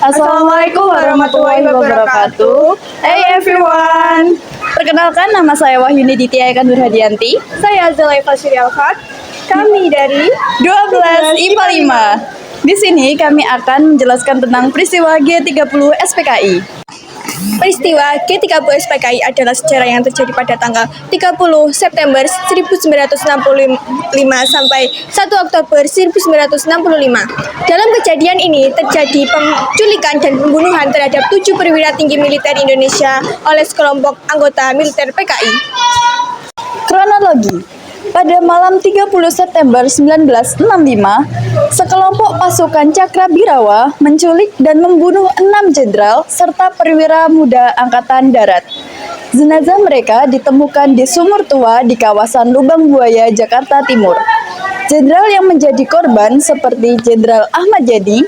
Assalamualaikum warahmatullahi wabarakatuh. Hey everyone. Perkenalkan, nama saya Wahyuni Ditya Eka Nurhadianti. Saya Zulaifa Syurialfat. Kami dari 12 IPA 5. Di sini kami akan menjelaskan tentang peristiwa G30 SPKI. Peristiwa G30 SPKI adalah sejarah yang terjadi pada tanggal 30 September 1965 sampai 1 Oktober 1965. Dalam kejadian ini terjadi penculikan dan pembunuhan terhadap 7 perwira tinggi militer Indonesia oleh sekelompok anggota militer PKI. Kronologi. Pada malam 30 September 1965, sekelompok pasukan Cakrabirawa menculik dan membunuh 6 jenderal serta perwira muda Angkatan Darat. Jenazah mereka ditemukan di sumur tua di kawasan Lubang Buaya, Jakarta Timur. Jenderal yang menjadi korban seperti Jenderal Ahmad Yani,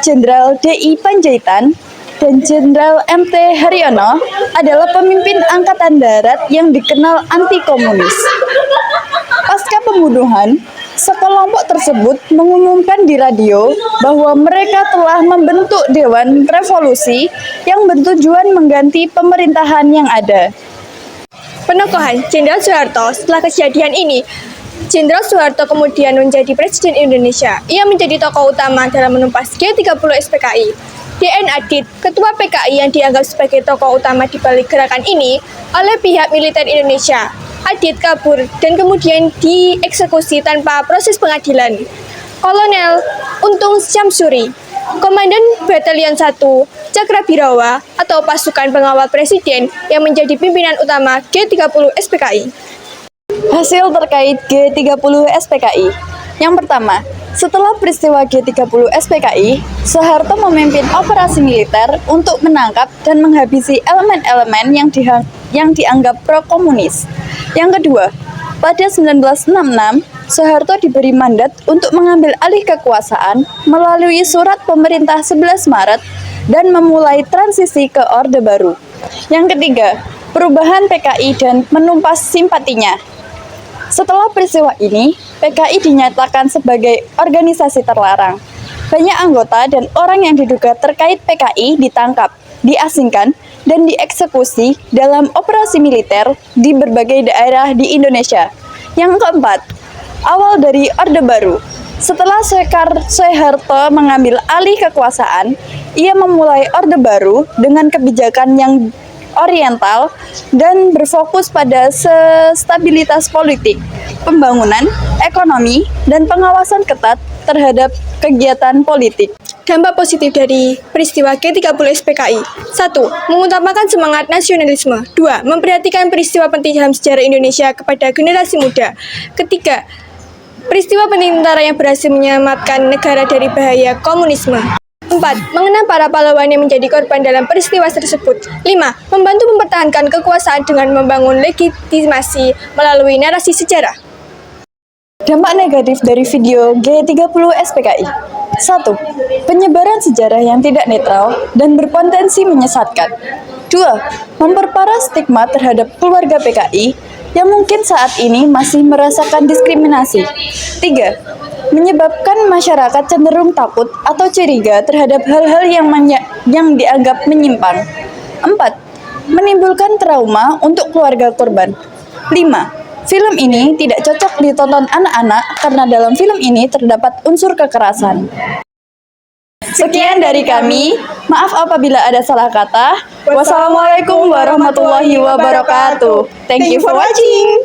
Jenderal D.I. Panjaitan, dan Jenderal M.T. Haryono adalah pemimpin Angkatan Darat yang dikenal anti-komunis. Pasca pembunuhan, sekelompok tersebut mengumumkan di radio bahwa mereka telah membentuk Dewan Revolusi yang bertujuan mengganti pemerintahan yang ada. Penokohan Jenderal Soeharto. Setelah kejadian ini, Jenderal Soeharto kemudian menjadi Presiden Indonesia. Ia menjadi tokoh utama dalam menumpas G30 SPKI. D.N. Adit, ketua PKI yang dianggap sebagai tokoh utama di balik gerakan ini oleh pihak militer Indonesia. Adit kabur dan kemudian dieksekusi tanpa proses pengadilan. Kolonel Untung Syamsuri, Komandan Batalion 1 Cakrabirawa atau pasukan pengawal presiden yang menjadi pimpinan utama G30 SPKI. Hasil terkait G30 SPKI. Yang pertama, setelah peristiwa G30 SPKI, Soeharto memimpin operasi militer untuk menangkap dan menghabisi elemen-elemen yang dianggap pro-komunis. Yang kedua, pada 1966, Soeharto diberi mandat untuk mengambil alih kekuasaan melalui surat pemerintah 11 Maret dan memulai transisi ke Orde Baru. Yang ketiga, perubahan PKI dan menumpas simpatinya. Setelah peristiwa ini, PKI dinyatakan sebagai organisasi terlarang. Banyak anggota dan orang yang diduga terkait PKI ditangkap, diasingkan, dan dieksekusi dalam operasi militer di berbagai daerah di Indonesia. Yang keempat, awal dari Orde Baru. Setelah Soeharto mengambil alih kekuasaan, ia memulai Orde Baru dengan kebijakan yang oriental dan berfokus pada stabilitas politik, pembangunan, ekonomi, dan pengawasan ketat terhadap kegiatan politik. Dampak positif dari peristiwa G30 SPKI. 1. Mengutamakan semangat nasionalisme. 2. Memperhatikan peristiwa penting dalam sejarah Indonesia kepada generasi muda. Ketiga, peristiwa penting tentara yang berhasil menyelamatkan negara dari bahaya komunisme. 4. Mengenang para pahlawan yang menjadi korban dalam peristiwa tersebut. 5. Membantu mempertahankan kekuasaan dengan membangun legitimasi melalui narasi sejarah. Dampak negatif dari video G30 SPKI. 1. Penyebaran sejarah yang tidak netral dan berpotensi menyesatkan. 2. Memperparah stigma terhadap keluarga PKI yang mungkin saat ini masih merasakan diskriminasi. 3. Menyebabkan masyarakat cenderung takut atau curiga terhadap hal-hal yang dianggap menyimpang. 4. Menimbulkan trauma untuk keluarga korban. 5. Film ini tidak cocok ditonton anak-anak karena dalam film ini terdapat unsur kekerasan. Sekian dari kami. Maaf apabila ada salah kata. Wassalamualaikum warahmatullahi wabarakatuh. Thank you for watching.